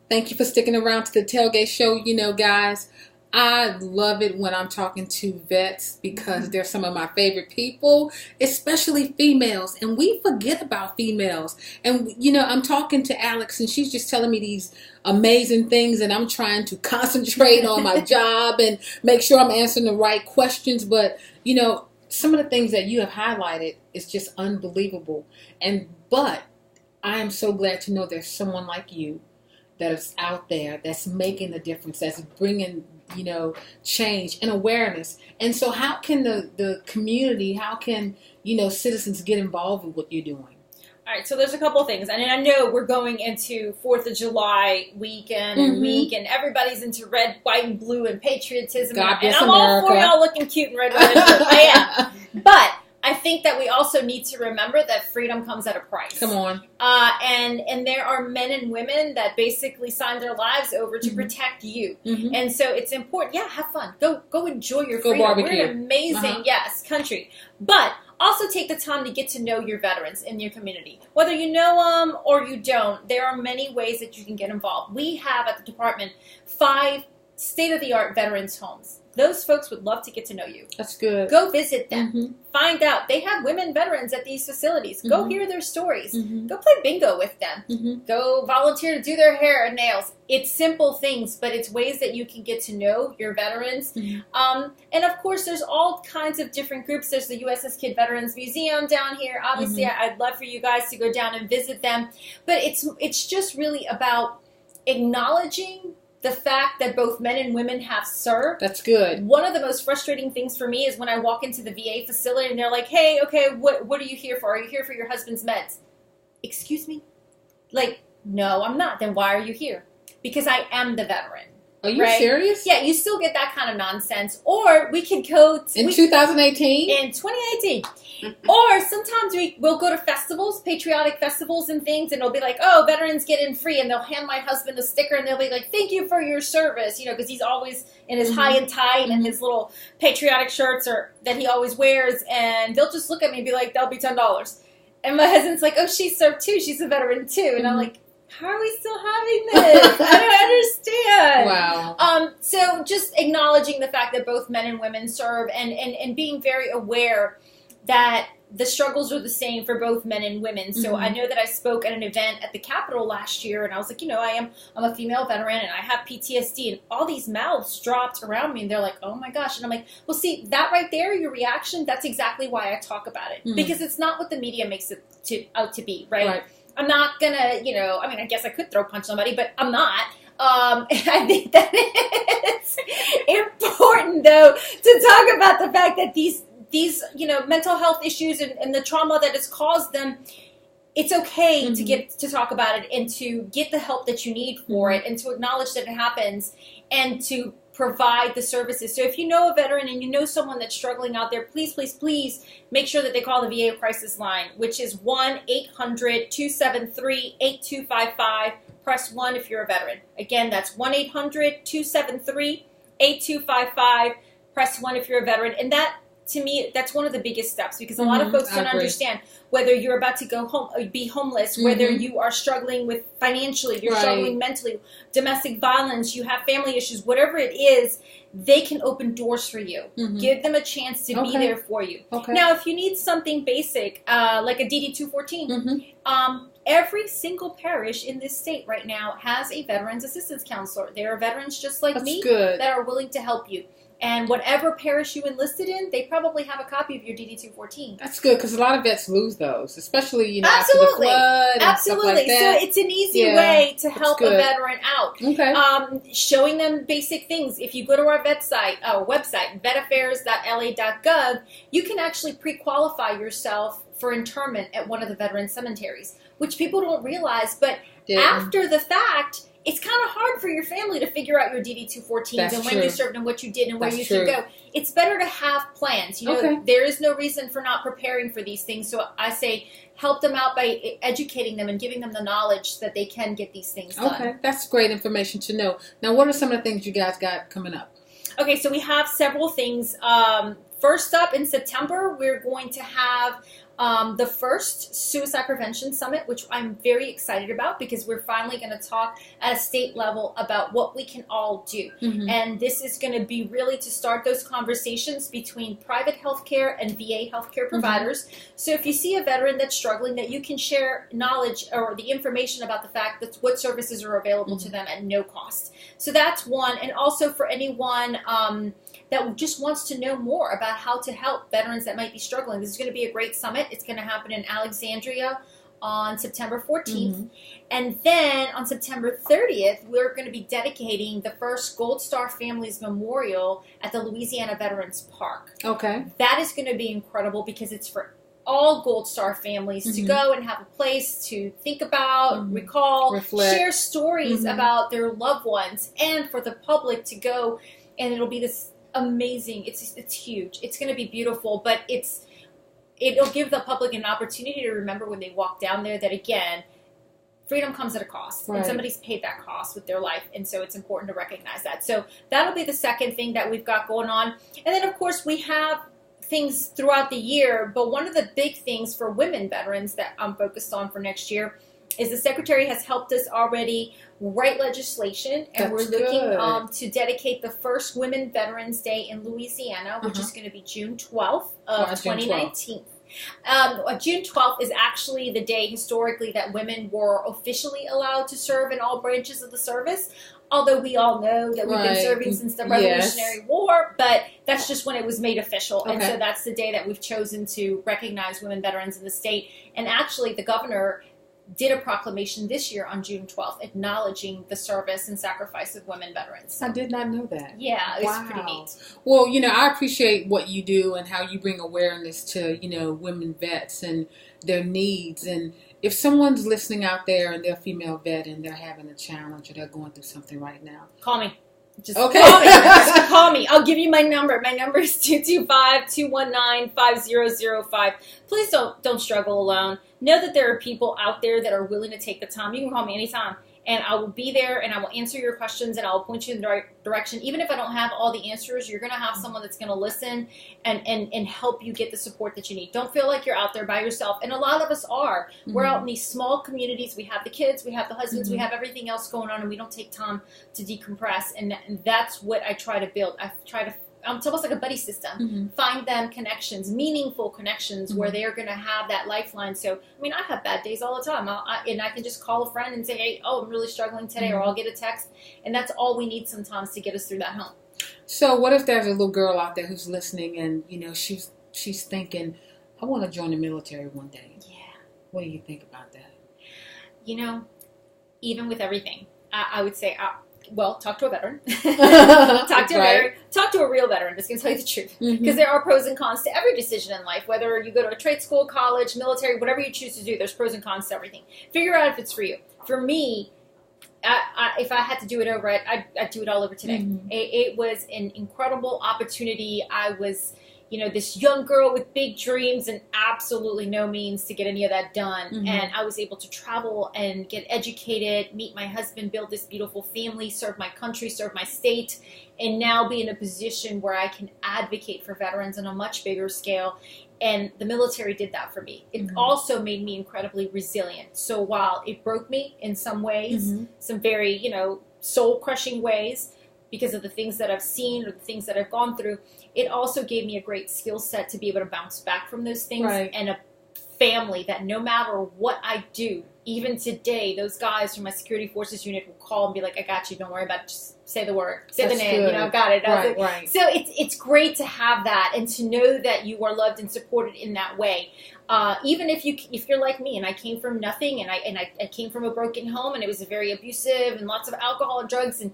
Thank you for sticking around to the Tailgate Show. You know, guys, I love it when I'm talking to vets because they're some of my favorite people, especially females. And we forget about females. And, you know, I'm talking to Alex and she's just telling me these amazing things, and I'm trying to concentrate on my job and make sure I'm answering the right questions. But, you know, some of the things that you have highlighted is just unbelievable. But I am so glad to know there's someone like you that is out there that's making a difference, that's bringing, you know, change and awareness. And so how can the community, how can, you know, citizens get involved with what you're doing? All right, so there's a couple of things. And I know we're going into 4th of July weekend and week, and everybody's into red, white, and blue and patriotism. God bless I'm America. all for y'all looking cute in red, white, and blue. I am. But I think that we also need to remember that freedom comes at a price. Come on. And there are men and women that basically sign their lives over to protect you. And so it's important. Yeah, have fun. Go enjoy your freedom. Barbecue. We're an amazing, country. But also take the time to get to know your veterans in your community. Whether you know them or you don't, there are many ways that you can get involved. We have at the department 5 state-of-the-art veterans homes. Those folks would love to get to know you. That's good. Go visit them. Find out. They have women veterans at these facilities. Go hear their stories. Go play bingo with them. Go volunteer to do their hair and nails. It's simple things, but it's ways that you can get to know your veterans. And of course, there's all kinds of different groups. There's the USS Kid Veterans Museum down here. Obviously, I'd love for you guys to go down and visit them. But it's just really about acknowledging the fact that both men and women have served. That's good. One of the most frustrating things for me is when I walk into the VA facility and they're like, hey, okay, what are you here for? Are you here for your husband's meds? Excuse me? Like, no, I'm not. Then why are you here? Because I am the veteran. Are you serious? Yeah, you still get that kind of nonsense. Or we could go in 2018? In 2018. Or sometimes we'll go to festivals, patriotic festivals and things, and it'll be like, oh, veterans get in free, and they'll hand my husband a sticker, and they'll be like, thank you for your service, you know, because he's always in his high and tight and his little patriotic shirts that he always wears, and they'll just look at me and be like, that'll be $10. And my husband's like, oh, she served too, she's a veteran too, and I'm like, how are we still having this? I don't understand. Wow. So just acknowledging the fact that both men and women serve and being very aware that the struggles are the same for both men and women. So I know that I spoke at an event at the Capitol last year, and I was like, you know, I'm a female veteran, and I have PTSD, and all these mouths dropped around me, and they're like, oh my gosh. And I'm like, well, see, that right there, your reaction, that's exactly why I talk about it. Because it's not what the media makes it out to be, right? I'm not gonna, you know, I mean, I guess I could throw punch somebody, but I'm not. I think that it's important, though, to talk about the fact that these you know, mental health issues and the trauma that has caused them, it's okay to get to talk about it and to get the help that you need for it and to acknowledge that it happens and to provide the services. So if you know a veteran and you know someone that's struggling out there, please, please, please make sure that they call the VA crisis line, which is 1-800-273-8255. Press 1 if you're a veteran. Again, that's 1-800-273-8255. Press 1 if you're a veteran. And that, to me, that's one of the biggest steps, because a lot of folks don't understand whether you're about to go home, be homeless, whether you are struggling with financially, you're struggling mentally, domestic violence, you have family issues, whatever it is, they can open doors for you. Give them a chance to be there for you. Now, if you need something basic, like a DD-214, every single parish in this state right now has a Veterans Assistance Counselor. There are veterans just like me that are willing to help you. And whatever parish you enlisted in, they probably have a copy of your DD-214. That's good, because a lot of vets lose those, especially, you know, after the flood and stuff like that. So it's an easy way to help a veteran out. Showing them basic things. If you go to our website, vetaffairs.la.gov, you can actually pre-qualify yourself for interment at one of the veteran cemeteries, which people don't realize. But after the fact, it's kind of hard for your family to figure out your DD-214s and when you served and what you did and where you should go. It's better to have plans. You know, there is no reason for not preparing for these things. So I say help them out by educating them and giving them the knowledge that they can get these things done. Okay, that's great information to know. Now, what are some of the things you guys got coming up? Okay, so we have several things first up in September, we're going to have the first Suicide Prevention Summit, which I'm very excited about because we're finally going to talk at a state level about what we can all do. Mm-hmm. And this is going to be really to start those conversations between private healthcare and VA healthcare providers. Mm-hmm. So if you see a veteran that's struggling, that you can share knowledge or the information about the fact that what services are available mm-hmm. to them at no cost. So that's one. And also for anyone that just wants to know more about how to help veterans that might be struggling. This is going to be a great summit. It's going to happen in Alexandria on September 14th. Mm-hmm. And then on September 30th, we're going to be dedicating the first Gold Star Families Memorial at the Louisiana Veterans Park. Okay. That is going to be incredible because it's for all Gold Star families mm-hmm. to go and have a place to think about, mm-hmm. recall, reflect, share stories mm-hmm. about their loved ones, and for the public to go. And it'll be this amazing. It's huge. It's going to be beautiful, but it'll give the public an opportunity to remember when they walk down there that, again, freedom comes at a cost, right. and somebody's paid that cost with their life, and so it's important to recognize that. So that'll be the second thing that we've got going on. And then, of course, we have things throughout the year, but one of the big things for women veterans that I'm focused on for next year is the Secretary has helped us already write legislation, and we're looking to dedicate the first Women Veterans Day in Louisiana, which is going to be June 12th of 2019. June 12th is actually the day historically that women were officially allowed to serve in all branches of the service, although we all know that we've been serving since the Revolutionary War, but that's just when it was made official. Okay. And so that's the day that we've chosen to recognize women veterans in the state. And actually the governor did a proclamation this year on June 12th acknowledging the service and sacrifice of women veterans. I did not know that. Yeah, it's pretty neat. Well, I appreciate what you do and how you bring awareness to, women vets and their needs. And if someone's listening out there and they're a female vet and they're having a challenge or they're going through something right now, call me. Just call me. Just call me. I'll give you my number. My number is 225-219-5005. Please don't struggle alone. Know that there are people out there that are willing to take the time. You can call me anytime, and I will be there, and I will answer your questions, and I will point you in the right direction. Even if I don't have all the answers, you're going to have someone that's going to listen and help you get the support that you need. Don't feel like you're out there by yourself, and a lot of us are. Mm-hmm. We're out in these small communities. We have the kids, we have the husbands, we have everything else going on, and we don't take time to decompress, and that's what I try to build. It's almost like a buddy system. Mm-hmm. Find them connections, meaningful connections where they're going to have that lifeline. So, I have bad days all the time. And I can just call a friend and say, hey, I'm really struggling today, or I'll get a text. And that's all we need sometimes to get us through that hump. So what if there's a little girl out there who's listening and, she's thinking, I want to join the military one day. Yeah. What do you think about that? Even with everything, I would say... talk to a veteran. Talk to a real veteran. Just going to tell you the truth. Because there are pros and cons to every decision in life. Whether you go to a trade school, college, military, whatever you choose to do, there's pros and cons to everything. Figure out if it's for you. For me, if I had to do it over, I'd do it all over today. Mm-hmm. It was an incredible opportunity. I was... this young girl with big dreams and absolutely no means to get any of that done. Mm-hmm. And I was able to travel and get educated, meet my husband, build this beautiful family, serve my country, serve my state, and now be in a position where I can advocate for veterans on a much bigger scale. And the military did that for me. It also made me incredibly resilient. So while it broke me in some ways, some very, soul-crushing ways, because of the things that I've seen or the things that I've gone through, it also gave me a great skill set to be able to bounce back from those things, and a family that no matter what I do, even today, those guys from my security forces unit will call and be like, I got you, don't worry about it, just say the word, say the name, I've got it. Right. So it's great to have that and to know that you are loved and supported in that way. Even if you're like me and I came from nothing and I came from a broken home and it was very abusive and lots of alcohol and drugs, and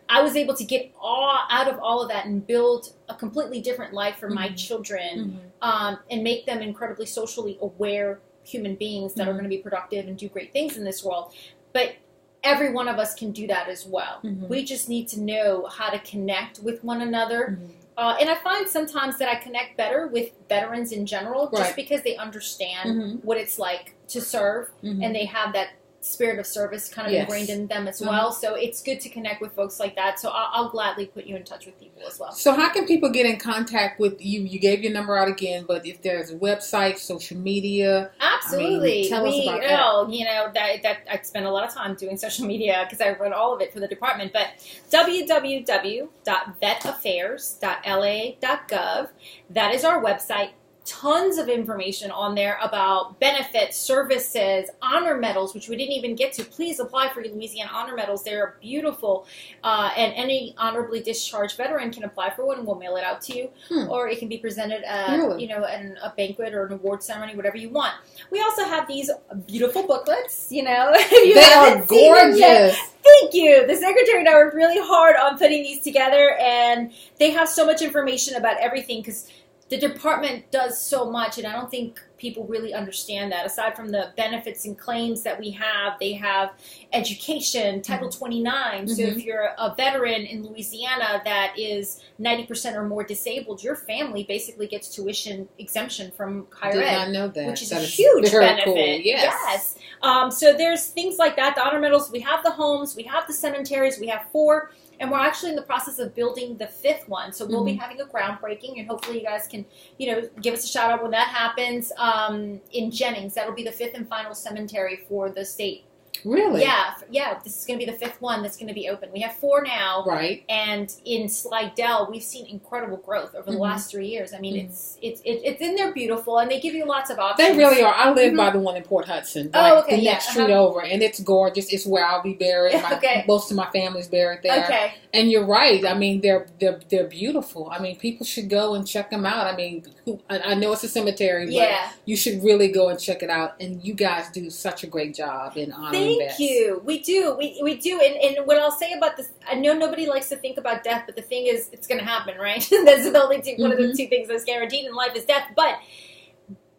I was able to get out of all of that and build a completely different life for my children, and make them incredibly socially aware human beings that are going to be productive and do great things in this world. But every one of us can do that as well. We just need to know how to connect with one another. And I find sometimes that I connect better with veterans in general, just because they understand what it's like to serve, and they have that spirit of service kind of ingrained in them as well. So it's good to connect with folks like that. So I'll gladly put you in touch with people as well. So how can people get in contact with you? You gave your number out again, but if there's a website, social media, absolutely. Tell us about that. You know, that I spend a lot of time doing social media because I run all of it for the department. But www.vetaffairs.la.gov. That is our website. Tons of information on there about benefits, services, honor medals, which we didn't even get to. Please apply for your Louisiana honor medals. They're beautiful. And any honorably discharged veteran can apply for one, and we'll mail it out to you. Or it can be presented at, you know, at a banquet or an award ceremony, whatever you want. We also have these beautiful booklets, you know. They are gorgeous. Thank you. The secretary and I worked really hard on putting these together, and they have so much information about everything because the department does so much, and I don't think people really understand that. Aside from the benefits and claims that we have, they have education, Title 29. So if you're a veteran in Louisiana that is 90% or more disabled, your family basically gets tuition exemption from higher ed. Did not know that. Which is a huge benefit. Cool. Yes. So there's things like that. The honor medals, we have the homes, we have the cemeteries, we have 4. And we're actually in the process of building the 5th one. So we'll be having a groundbreaking, and hopefully you guys can, you know, give us a shout out when that happens in Jennings. That'll be the 5th and final cemetery for the state. Really? Yeah. This is going to be the 5th one that's going to be open. We have 4 now. Right. And in Slidell, we've seen incredible growth over the last 3 years. I mean, it's in there beautiful, and they give you lots of options. They really are. I live by the one in Port Hudson. The next street over, and it's gorgeous. It's where I'll be buried. Most of my family's buried there. Okay. And you're right. I mean, they're beautiful. I mean, people should go and check them out. I mean, I know it's a cemetery, but you should really go and check it out. And you guys do such a great job in honoring Thank you. We do. We do. And what I'll say about this, I know nobody likes to think about death, but the thing is, it's going to happen, right? That's the only one of the 2 things that's guaranteed in life is death. But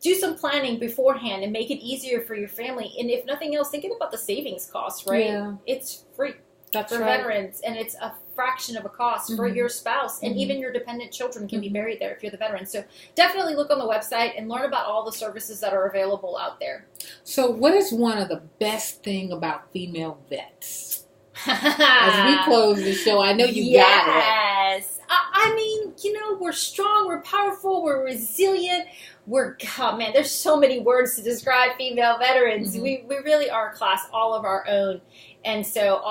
do some planning beforehand and make it easier for your family. And if nothing else, thinking about the savings costs, right? Yeah. It's free for veterans, and it's a fraction of a cost for your spouse, and even your dependent children can be buried there if you're the veteran. So definitely look on the website and learn about all the services that are available out there. So what is one of the best thing about female vets? As we close the show, I know you got it. Yes. I mean, you know, we're strong, we're powerful, we're resilient. There's so many words to describe female veterans. We really are a class all of our own. And so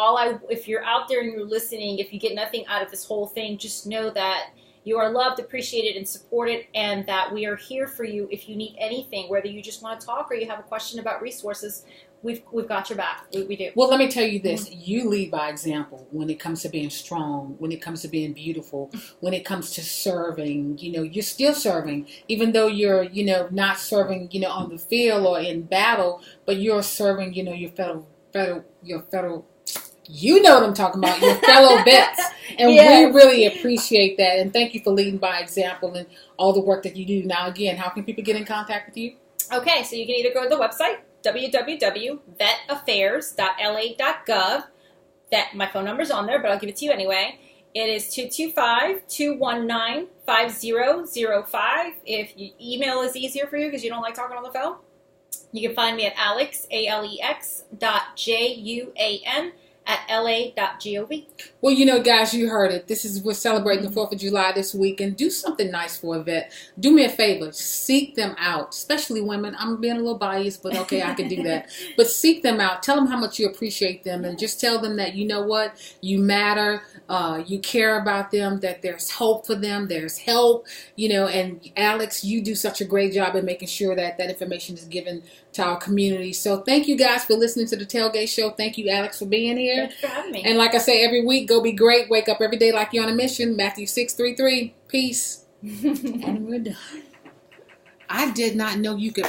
if you're out there and you're listening, if you get nothing out of this whole thing, just know that you are loved, appreciated, and supported, and that we are here for you if you need anything, whether you just want to talk or you have a question about resources. We've got your back. We do. Well, let me tell you this. You lead by example when it comes to being strong, when it comes to being beautiful, when it comes to serving. You know, you're still serving, even though you're, you know, not serving, you know, on the field or in battle, but you're serving, you know, your fellow, you know what I'm talking about, your fellow vets. And we really appreciate that. And thank you for leading by example and all the work that you do. Now, again, how can people get in contact with you? Okay, so you can either go to the website, www.vetaffairs.la.gov. My phone number's on there, but I'll give it to you anyway. It is 225-219-5005. If email is easier for you because you don't like talking on the phone, you can find me at alex.juan@la.gov. Well, you know, guys, you heard it. We're celebrating the 4th of July this week, and do something nice for a vet. Do me a favor. Seek them out, especially women. I'm being a little biased, but okay, I can do that. But seek them out. Tell them how much you appreciate them, and just tell them that, you know what, you matter, you care about them, that there's hope for them, there's help, you know, and Alex, you do such a great job in making sure that that information is given to our community. So thank you guys for listening to the Tailgate Show. Thank you, Alex, for being here. Thanks for having me. And like I say every week, go be great. Wake up every day like you're on a mission. Matthew 6:33. Peace. And we're done. I did not know you could